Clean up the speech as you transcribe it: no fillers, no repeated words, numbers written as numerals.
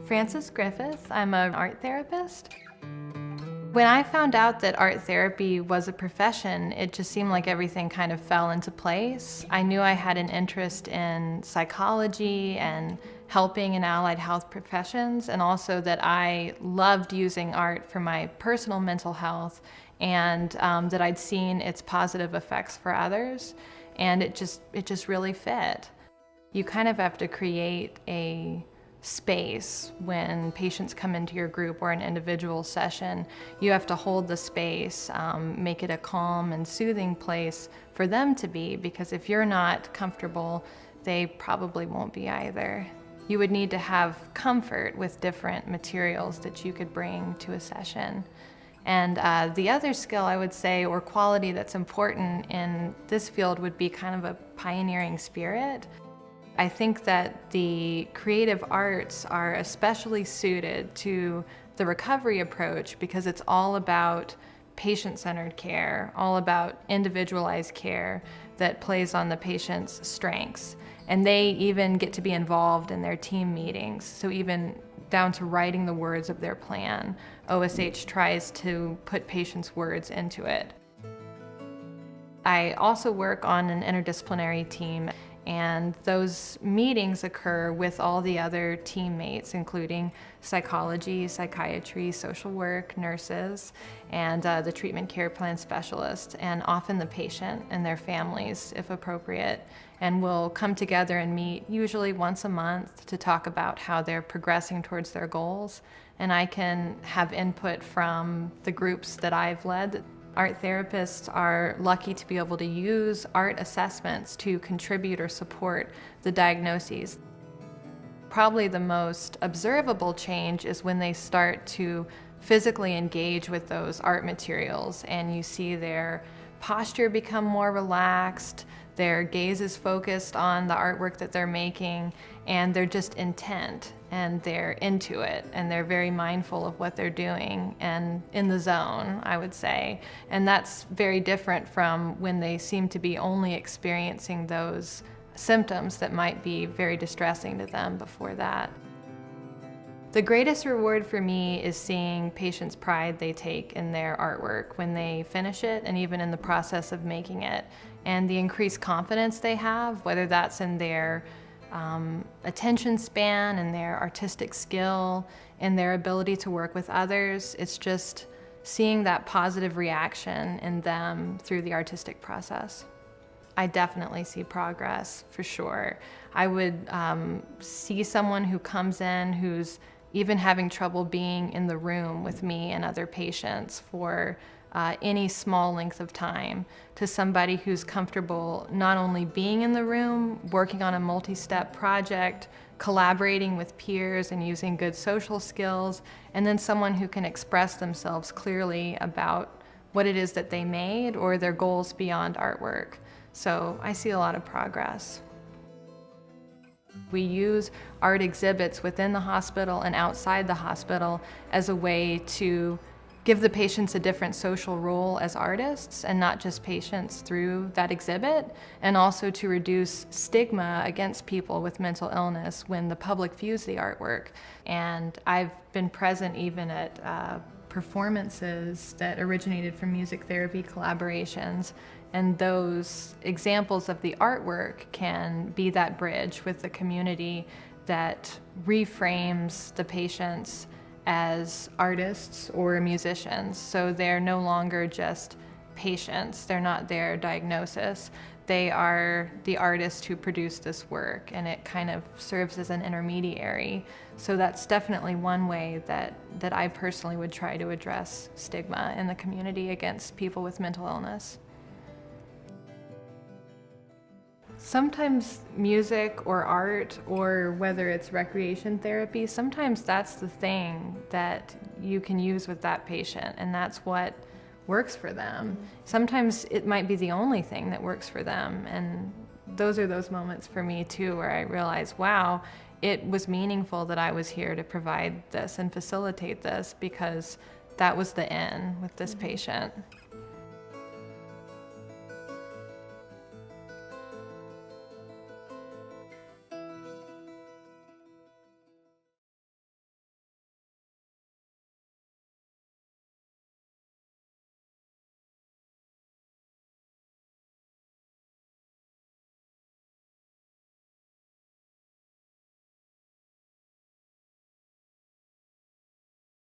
Frances Griffith. I'm an art therapist. When I found out that art therapy was a profession, it just seemed like everything kind of fell into place. I knew I had an interest in psychology and helping in allied health professions, and also that I loved using art for my personal mental health, and that I'd seen its positive effects for others, and it just really fit. You kind of have to create a space when patients come into your group or an individual session. You have to hold the space, make it a calm and soothing place for them to be, because if you're not comfortable, they probably won't be either. You would need to have comfort with different materials that you could bring to a session. And the other skill I would say, or quality that's important in this field, would be kind of a pioneering spirit. I think that the creative arts are especially suited to the recovery approach because it's all about patient-centered care, all about individualized care that plays on the patient's strengths. And they even get to be involved in their team meetings, so even down to writing the words of their plan. OSH tries to put patients' words into it. I also work on an interdisciplinary team, and those meetings occur with all the other teammates, including psychology, psychiatry, social work, nurses, and the treatment care plan specialist, and often the patient and their families, if appropriate. And we'll come together and meet usually once a month to talk about how they're progressing towards their goals. And I can have input from the groups that I've led. Art therapists are lucky to be able to use art assessments to contribute or support the diagnoses. Probably the most observable change is when they start to physically engage with those art materials, and you see their posture become more relaxed, their gaze is focused on the artwork that they're making, and they're just intent, and they're into it, and they're very mindful of what they're doing and in the zone, I would say. And that's very different from when they seem to be only experiencing those symptoms that might be very distressing to them before that. The greatest reward for me is seeing patients' pride they take in their artwork when they finish it, and even in the process of making it, and the increased confidence they have, whether that's in their attention span and their artistic skill and their ability to work with others. It's just seeing that positive reaction in them through the artistic process. I definitely see progress, for sure. I would see someone who comes in who's even having trouble being in the room with me and other patients for any small length of time, to somebody who's comfortable not only being in the room, working on a multi-step project, collaborating with peers and using good social skills, and then someone who can express themselves clearly about what it is that they made or their goals beyond artwork. So I see a lot of progress. We use art exhibits within the hospital and outside the hospital as a way to give the patients a different social role as artists and not just patients through that exhibit, and also to reduce stigma against people with mental illness when the public views the artwork. And I've been present even at performances that originated from music therapy collaborations, and those examples of the artwork can be that bridge with the community that reframes the patients as artists or musicians. So they're no longer just patients, they're not their diagnosis, they are the artists who produce this work, and it kind of serves as an intermediary. So that's definitely one way that I personally would try to address stigma in the community against people with mental illness. Sometimes music or art, or whether it's recreation therapy, sometimes that's the thing that you can use with that patient, and that's what works for them. Sometimes it might be the only thing that works for them, and those are those moments for me too where I realize, wow, it was meaningful that I was here to provide this and facilitate this, because that was the in with this patient.